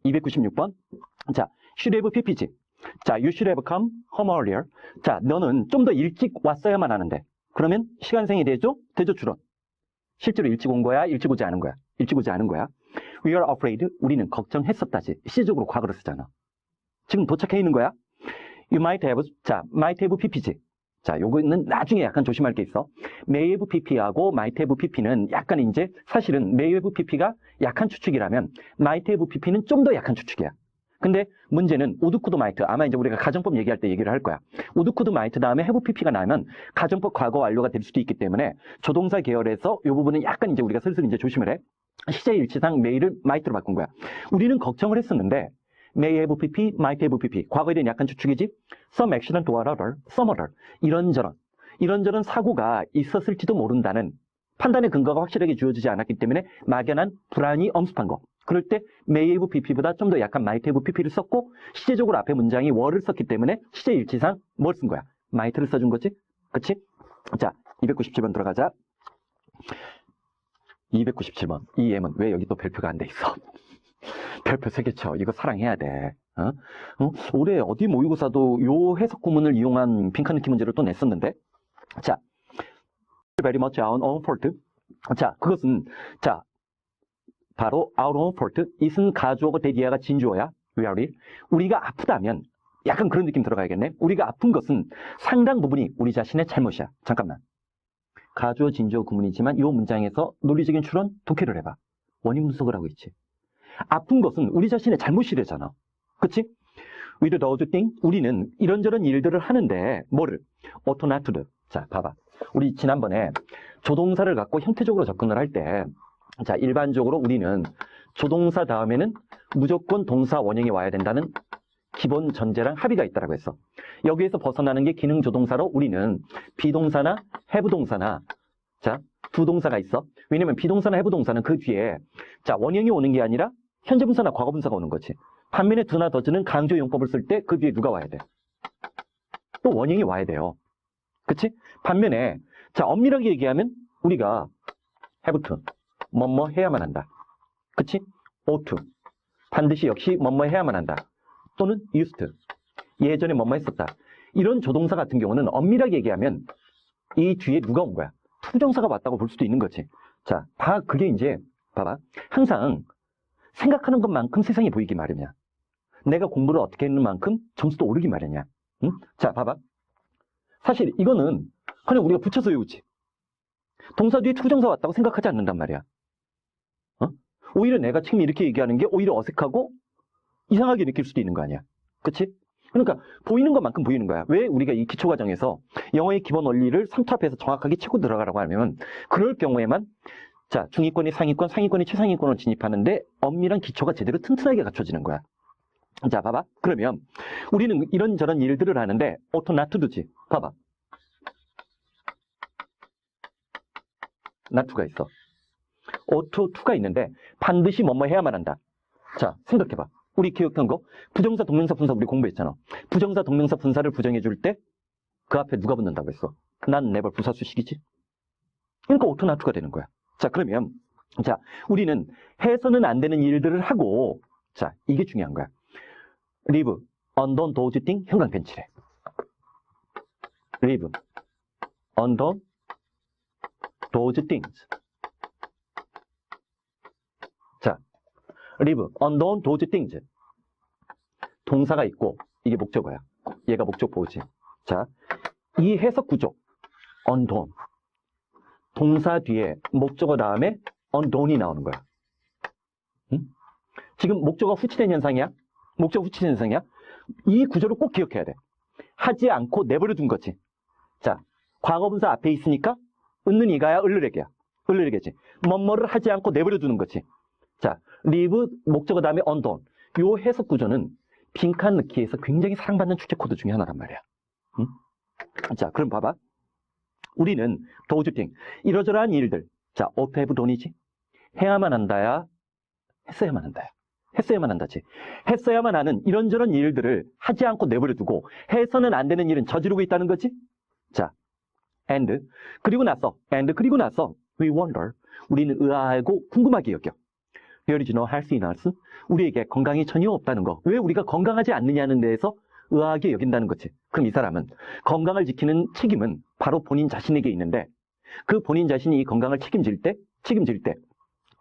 296번. 자, should have ppg. 자, you should have come home earlier. 자, 너는 좀 더 일찍 왔어야만 하는데. 그러면 시간생이 되죠? 되죠, 주론. 실제로 일찍 온 거야? 일찍 오지 않은 거야? 일찍 오지 않은 거야? We are afraid. 우리는 걱정했었다지. 시적으로 과거로 쓰잖아. 지금 도착해 있는 거야? You might have. 자, might have ppg. 자, 요거는 나중에 약간 조심할 게 있어. may have pp하고 might have pp는 약간 이제 사실은 may have pp가 약한 추측이라면 might have pp는 좀 더 약한 추측이야. 근데 문제는 would could might. 아마 이제 우리가 가정법 얘기할 때 얘기를 할 거야. would could might 다음에 have pp가 나면 가정법 과거 완료가 될 수도 있기 때문에 조동사 계열에서 이 부분은 약간 이제 우리가 슬슬 이제 조심을 해. 시제 일치상 may를 might로 바꾼 거야. 우리는 걱정을 했었는데 may have pp, might have pp. 과거에 대한 약한 추측이지. Some accident or other, some other. 이런저런 사고가 있었을지도 모른다는 판단의 근거가 확실하게 주어지지 않았기 때문에 막연한 불안이 엄습한 거. 그럴 때 may have pp보다 좀 더 약한 might have pp를 썼고 시제적으로 앞에 문장이 were를 썼기 때문에 시제 일치상 뭘 쓴 거야? might를 써준 거지? 그치? 자, 297번 들어가자. 297번. 이 M은 왜 여기 또 별표가 안 돼 있어? 별표 3개 쳐. 이거 사랑해야 돼. 올해 어디 모의고사도 요 해석 구문을 이용한 빈칸 넣기 문제를 또 냈었는데. 자, very much our own fault. 자, 그것은 자 바로 our own fault. is은 가주어고 대디어가 진주어야. really. 우리가 아프다면 약간 그런 느낌 들어가야겠네. 우리가 아픈 것은 상당 부분이 우리 자신의 잘못이야. 잠깐만. 가주어 진주어 구문이지만 이 문장에서 논리적인 추론 독해를 해봐. 원인 분석을 하고 있지. 아픈 것은 우리 자신의 잘못이래잖아. 그치? We do those things. 우리는 이런저런 일들을 하는데 뭐를? ought not to do. 자, 봐봐. 우리 지난번에 조동사를 갖고 형태적으로 접근을 할 때 자, 일반적으로 우리는 조동사 다음에는 무조건 동사 원형이 와야 된다는 기본 전제랑 합의가 있다라고 했어. 여기에서 벗어나는 게 기능 조동사로 우리는 비동사나 have 동사나 자, 부동사가 있어. 왜냐면 비동사나 have 동사는 그 뒤에 자, 원형이 오는 게 아니라 현재 분사나 과거 분사가 오는 거지. 반면에 do나 does는 강조 용법을 쓸 때 그 뒤에 누가 와야 돼? 또 원형이 와야 돼요. 그치? 반면에 자, 엄밀하게 얘기하면 우리가 have to 뭐뭐 해야만 한다. 그치? ought to 반드시 역시 뭐뭐 해야만 한다. 또는 used to 예전에 뭐뭐 했었다. 이런 조동사 같은 경우는 엄밀하게 얘기하면 이 뒤에 누가 온 거야? 투부정사가 왔다고 볼 수도 있는 거지. 자, 다 그게 이제 봐봐. 항상 생각하는 것만큼 세상이 보이기 마련이야. 내가 공부를 어떻게 했는 만큼 점수도 오르기 마련이야. 응? 자, 봐봐. 사실 이거는 그냥 우리가 붙여서 외우지. 동사 뒤에 투부정사 왔다고 생각하지 않는단 말이야. 오히려 내가 지금 이렇게 얘기하는 게 오히려 어색하고 이상하게 느낄 수도 있는 거 아니야. 그치? 그러니까 보이는 것만큼 보이는 거야. 왜 우리가 이 기초과정에서 영어의 기본 원리를 선탑해서 정확하게 치고 들어가라고 하면 그럴 경우에만 자, 중위권이 상위권, 상위권이 최상위권으로 진입하는데 엄밀한 기초가 제대로 튼튼하게 갖춰지는 거야. 자, 봐봐. 그러면 우리는 이런저런 일들을 하는데 ought not to do지. 봐봐. not to가 있어. ought to가 있는데 반드시 뭐뭐 해야만 한다. 자, 생각해봐. 우리 기억한 거 부정사, 동명사, 분사 우리 공부했잖아. 부정사, 동명사, 분사를 부정해 줄 때 그 앞에 누가 붙는다고 했어? 난 never 부사수식이지. 그러니까 ought not to가 되는 거야. 자, 그러면 자, 우리는 해서는 안 되는 일들을 하고 자, 이게 중요한 거야. live on those things 형광 펜칠해. live on those things. 자, live on those things. 동사가 있고 이게 목적어야. 얘가 목적보호지. 자, 이 해석 구조 on don. 동사 뒤에 목적어 다음에 on don이 나오는 거야. 응? 지금 목적어 후치된 현상이야? 목적어 후치된 현상이야? 이 구조를 꼭 기억해야 돼. 하지 않고 내버려 둔 거지. 자, 과거분사 앞에 있으니까 은는 이가야 을르레게야. 을르레게지. 뭐뭐를 하지 않고 내버려 두는 거지. 자, live 목적어 다음에 on don. 요 해석 구조는 빈칸 넣기에서 굉장히 사랑받는 출제 코드 중에 하나란 말이야. 응? 자, 그럼 봐봐. 우리는 those things, 이러저러한 일들. 자, ought to have done이지. 해야만 한다야, 했어야만 한다야. 했어야만 한다지. 했어야만 하는 이런저런 일들을 하지 않고 내버려두고 해서는 안 되는 일은 저지르고 있다는 거지. 자, and 그리고 나서 we wonder, 우리는 의아하고 궁금하게 여겨. There is no health in us. 우리에게 건강이 전혀 없다는 거. 왜 우리가 건강하지 않느냐는 데에서 의아하게 여긴다는 거지. 그럼 이 사람은 건강을 지키는 책임은 바로 본인 자신에게 있는데 그 본인 자신이 이 건강을 책임질 때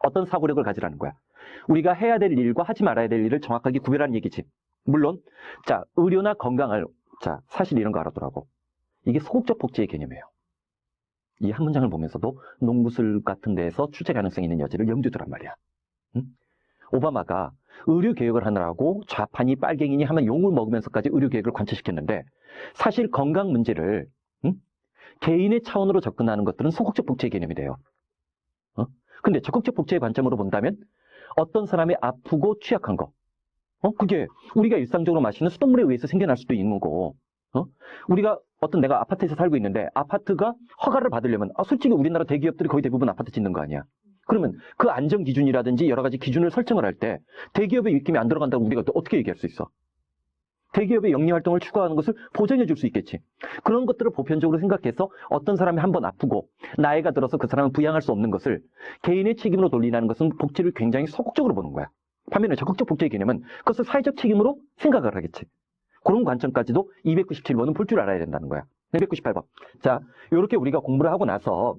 어떤 사고력을 가지라는 거야. 우리가 해야 될 일과 하지 말아야 될 일을 정확하게 구별하는 얘기지. 물론 자, 의료나 건강을 자, 사실 이런 거 알아두라고. 이게 소극적 복제의 개념이에요. 이 한 문장을 보면서도 농구술 같은 데에서 출제 가능성이 있는 여지를 염두에 두란 말이야. 응? 오바마가 의료개혁을 하느라고 좌판이 빨갱이니 하면 욕을 먹으면서까지 의료개혁을 관철시켰는데 사실 건강 문제를 개인의 차원으로 접근하는 것들은 소극적 복제의 개념이 돼요. 근데 적극적 복제의 관점으로 본다면 어떤 사람이 아프고 취약한 거 그게 우리가 일상적으로 마시는 수돗물에 의해서 생겨날 수도 있는 거고 우리가 내가 아파트에서 살고 있는데 아파트가 허가를 받으려면 솔직히 우리나라 대기업들이 거의 대부분 아파트 짓는 거 아니야. 그러면 그 안전 기준이라든지 여러 가지 기준을 설정을 할 때 대기업의 입김이 안 들어간다고 우리가 어떻게 얘기할 수 있어? 대기업의 영리활동을 추구하는 것을 보장해 줄 수 있겠지. 그런 것들을 보편적으로 생각해서 어떤 사람이 한번 아프고 나이가 들어서 그 사람은 부양할 수 없는 것을 개인의 책임으로 돌리는 것은 복지를 굉장히 소극적으로 보는 거야. 반면에 적극적 복지의 개념은 그것을 사회적 책임으로 생각을 하겠지. 그런 관점까지도 297번은 볼 줄 알아야 된다는 거야. 298번. 자, 이렇게 우리가 공부를 하고 나서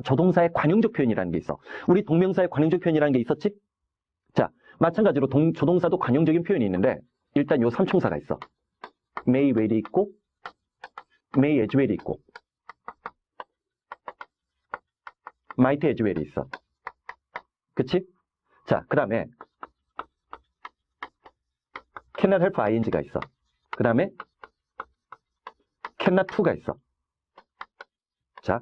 조동사의 관용적 표현이라는 게 있어. 우리 동명사의 관용적 표현이라는 게 있었지? 자, 마찬가지로 조동사도 관용적인 표현이 있는데 일단 요 삼총사가 있어. may well이 있고 may as well이 있고 might as well이 있어. 그치? 자, 그 다음에 cannot help ing가 있어. 그 다음에 cannot to가 있어. 자,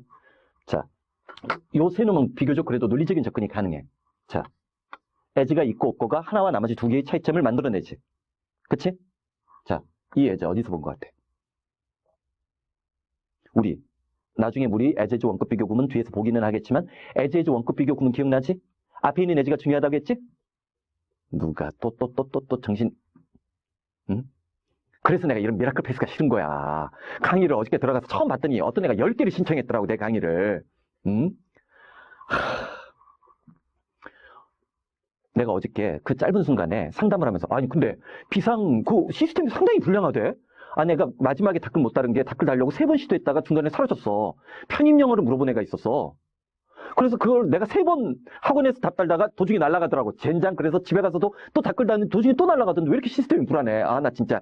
요 세 놈은 비교적 그래도 논리적인 접근이 가능해. 자, as가 있고 없고가 하나와 나머지 두 개의 차이점을 만들어내지. 그치? 자, 이 as 어디서 본 것 같아? 나중에 우리 as 원급 비교구문 뒤에서 보기는 하겠지만 as 원급 비교구문 기억나지? 앞에 있는 as가 중요하다고 했지? 누가 또 정신 응? 그래서 내가 이런 미라클 패스가 싫은 거야. 강의를 어저께 들어가서 처음 봤더니 어떤 애가 10개를 신청했더라고, 내 강의를. 응? 내가 어저께 그 짧은 순간에 상담을 하면서 아니 근데 그 시스템이 상당히 불량하대. 내가 마지막에 댓글 못 다른 게 댓글 달려고 3번 시도했다가 중간에 사라졌어. 편입 영어를 물어본 애가 있었어. 그래서 그걸 내가 3번 학원에서 답 달다가 도중에 날아가더라고. 젠장. 그래서 집에 가서도 또 댓글 달는데 도중에 또 날아가던데 왜 이렇게 시스템이 불안해. 나 진짜.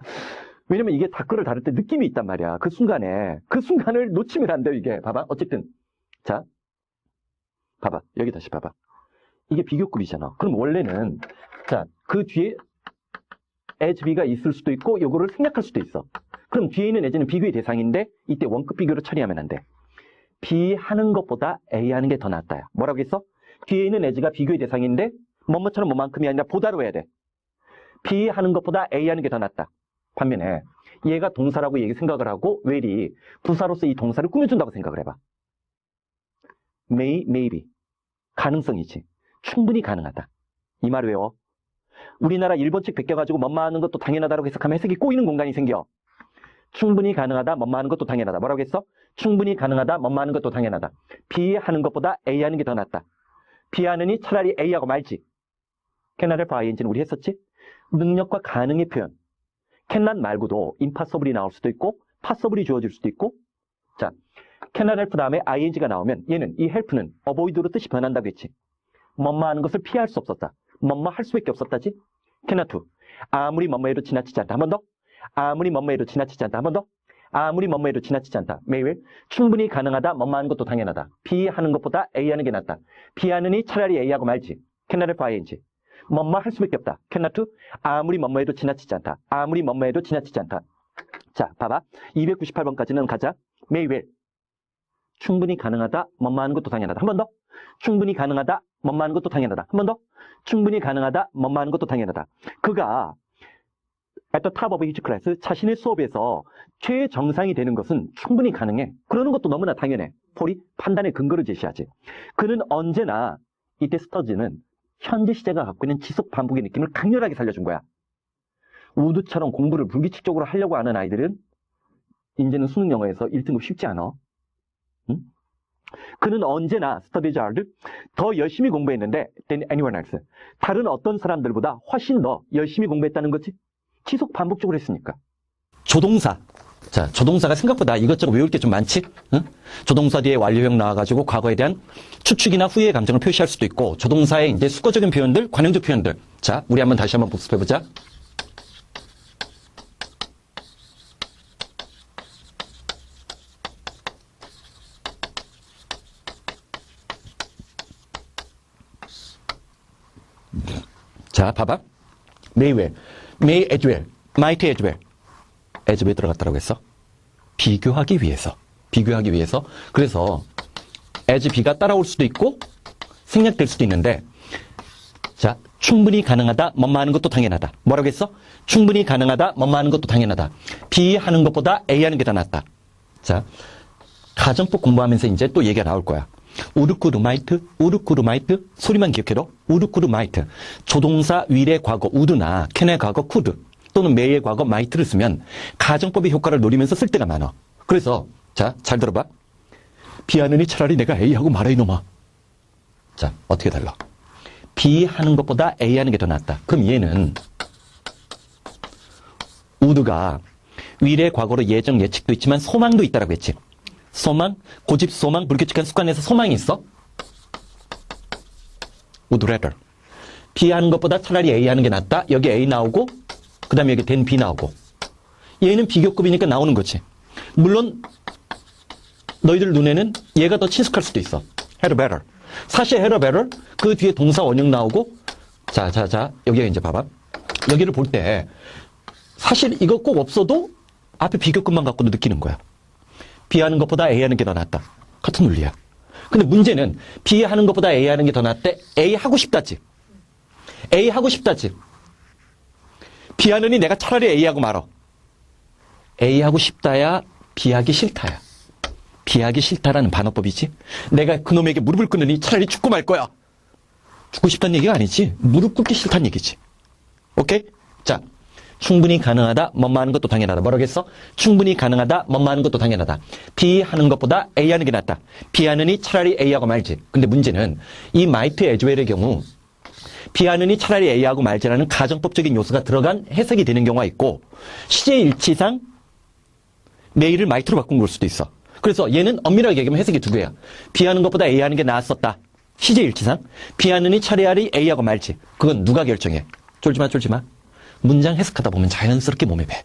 왜냐면 이게 댓글을 다룰 때 느낌이 있단 말이야. 그 순간을 놓치면 안 돼요, 이게. 봐봐. 어쨌든. 자. 봐봐. 여기 다시 봐봐. 이게 비교급이잖아. 그럼 원래는, 자, 그 뒤에 as b가 있을 수도 있고, 요거를 생략할 수도 있어. 그럼 뒤에 있는 as는 비교의 대상인데, 이때 원급 비교를 처리하면 안 돼. B 하는 것보다 A 하는 게 더 낫다야. 뭐라고 했어? 뒤에 있는 as가 비교의 대상인데, 뭐뭐처럼 뭐만큼이 아니라 보다로 해야 돼. B 하는 것보다 A 하는 게 더 낫다. 반면에, 얘가 동사라고 얘기 생각을 하고, well이 부사로서 이 동사를 꾸며준다고 생각을 해봐. maybe. 가능성이지. 충분히 가능하다. 이 말 외워. 우리나라 일본 책 베껴가지고 뭐뭐하는 것도 당연하다라고 해석하면 해석이 꼬이는 공간이 생겨. 충분히 가능하다, 뭐뭐하는 것도 당연하다. 뭐라고 했어? 충분히 가능하다, 뭐뭐하는 것도 당연하다. B 하는 것보다 A 하는 게 더 낫다. B 하느니 차라리 A하고 말지. cannot help ing는 우리 했었지? 능력과 가능의 표현. cannot 말고도 impossible이 나올 수도 있고 possible이 주어질 수도 있고. 자, cannot help 다음에 ing가 나오면 얘는 이 help는 avoid로 뜻이 변한다고 했지. 뭐뭐하는 것을 피할 수 없었다. 뭐뭐할 수밖에 없었다지. cannot to. 아무리 뭐뭐해도 지나치지 않다. 한 번 더. 아무리 뭐뭐해도 지나치지 않다. 한 번 더. 아무리 뭐뭐해도 지나치지 않다. 매일 충분히 가능하다. 뭐뭐하는 것도 당연하다. B 하는 것보다 A 하는 게 낫다. B 하느니 차라리 A하고 말지. cannot help ing. 뭐뭐 할 수밖에 없다. cannot to. 아무리 뭐뭐해도 지나치지 않다. 아무리 뭐뭐해도 지나치지 않다. 자, 봐봐. 298번까지는 가자. may well. 충분히 가능하다. 뭐뭐하는 것도 당연하다. 한 번 더. 충분히 가능하다. 뭐뭐하는 것도 당연하다. 한 번 더. 충분히 가능하다. 뭐뭐하는 것도 당연하다. 그가 at the top of his class, 자신의 수업에서 최정상이 되는 것은 충분히 가능해. 그러는 것도 너무나 당연해. 폴이 판단의 근거를 제시하지. 그는 언제나 이때 스터즈는 현재 시제가 갖고 있는 지속 반복의 느낌을 강렬하게 살려준 거야. 우드처럼 공부를 불규칙적으로 하려고 하는 아이들은 이제는 수능 영어에서 1등급 쉽지 않아. 응? 그는 언제나 studies hard, 더 열심히 공부했는데 than anyone else. 다른 어떤 사람들보다 훨씬 더 열심히 공부했다는 거지. 지속 반복적으로 했으니까. 조동사. 자, 조동사가 생각보다 이것저것 외울 게 좀 많지? 응? 조동사 뒤에 완료형 나와가지고 과거에 대한 추측이나 후회의 감정을 표시할 수도 있고, 조동사의 이제 수거적인 표현들, 관용적 표현들. 자, 우리 다시 한번 복습해보자. 자, 봐봐. may well, may as well, might as well. as 왜 들어갔다고 했어? 비교하기 위해서. 비교하기 위해서. 그래서 as b가 따라올 수도 있고 생략될 수도 있는데, 자, 충분히 가능하다, 뭐뭐하는 것도 당연하다. 뭐라고 했어? 충분히 가능하다, 뭐뭐하는 것도 당연하다. B 하는 것보다 A 하는 게 더 낫다. 자, 가정법 공부하면서 이제 또 얘기가 나올 거야. 우르쿠르 마이트 소리만 기억해도 우르쿠르 마이트. 조동사 위의 과거 우드나 캔의 과거 쿠드 또는 메이의 과거 마이트를 쓰면 가정법의 효과를 노리면서 쓸 때가 많아. 그래서 자, 잘 들어봐. B하느니 차라리 내가 A하고 말아 이놈아. 자, 어떻게 달라? B 하는 것보다 A 하는 게 더 낫다. 그럼 얘는 우드가 위의 과거로 예정 예측도 있지만 소망도 있다라고 했지. 소망, 고집 소망, 불규칙한 습관에서 소망이 있어? would rather. B 하는 것보다 차라리 A 하는 게 낫다. 여기 A 나오고, 그 다음에 여기 then B 나오고. 얘는 비교급이니까 나오는 거지. 물론 너희들 눈에는 얘가 더 친숙할 수도 있어. had better. 사실 had better, 그 뒤에 동사 원형 나오고, 자, 여기가 이제 봐봐. 여기를 볼 때 사실 이거 꼭 없어도 앞에 비교급만 갖고도 느끼는 거야. B 하는 것보다 A 하는 게 더 낫다. 같은 논리야. 근데 문제는 B 하는 것보다 A 하는 게 더 낫대. A 하고 싶다지. A 하고 싶다지. B 하느니 내가 차라리 A 하고 말어. A 하고 싶다야, B 하기 싫다야. B 하기 싫다라는 반어법이지. 내가 그놈에게 무릎을 꿇느니 차라리 죽고 말 거야. 죽고 싶다는 얘기가 아니지. 무릎 꿇기 싫다는 얘기지. 오케이? 자. 충분히 가능하다, 뭐뭐하는 것도 당연하다. 뭐라겠어? 충분히 가능하다, 뭐뭐하는 것도 당연하다. B 하는 것보다 A 하는 게 낫다. B 하느니 차라리 A하고 말지. 근데 문제는 이 might as well의 경우 B 하느니 차라리 A하고 말지라는 가정법적인 요소가 들어간 해석이 되는 경우가 있고, 시제 일치상 may를 might로 바꾼 걸 수도 있어. 그래서 얘는 엄밀하게 얘기하면 해석이 두 개야. B 하는 것보다 A 하는 게 나았었다. 시제 일치상. B 하느니 차라리 A하고 말지. 그건 누가 결정해? 쫄지 마. 문장 해석하다 보면 자연스럽게 몸에 배.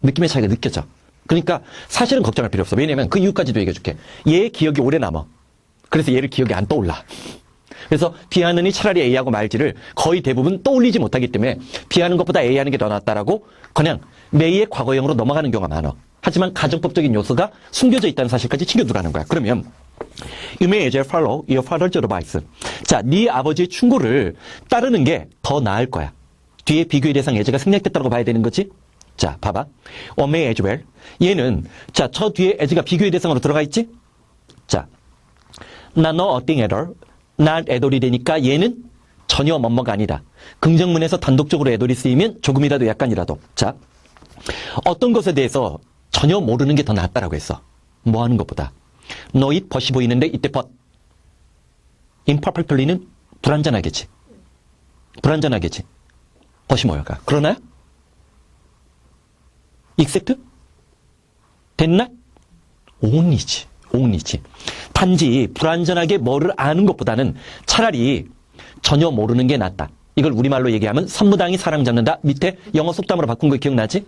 느낌의 차이가 느껴져. 그러니까 사실은 걱정할 필요 없어. 왜냐면 그 이유까지도 얘기해줄게. 얘의 기억이 오래 남아. 그래서 얘를 기억이 안 떠올라. 그래서 B 하느니 차라리 A하고 말지를 거의 대부분 떠올리지 못하기 때문에 B 하는 것보다 A 하는 게 더 낫다라고 그냥 may의 과거형으로 넘어가는 경우가 많아. 하지만 가정법적인 요소가 숨겨져 있다는 사실까지 챙겨두라는 거야. 그러면 You may as well follow your father's advice. 자, 네 아버지의 충고를 따르는 게 더 나을 거야. 뒤에 비교의 대상 as가 생략됐다고 봐야 되는 거지? 자, 봐봐. may as well. 얘는, 자, 저 뒤에 as가 비교의 대상으로 들어가 있지? 자, 나 no a thing at all. not at all이 되니까 얘는 전혀 뭐뭐가 아니다. 긍정문에서 단독적으로 at all이 쓰이면 조금이라도 약간이라도. 자, 어떤 것에 대해서 전혀 모르는 게 더 낫다라고 했어. 뭐 하는 것보다. know it, 벗이 보이는데 이때 벗. imperfectly는 불완전하겠지. 벗이 뭐야가. 그러나요? exact? 됐나? only지. 단지 불완전하게 뭐를 아는 것보다는 차라리 전혀 모르는 게 낫다. 이걸 우리말로 얘기하면 선무당이 사람 잡는다. 밑에 영어 속담으로 바꾼 거 기억나지?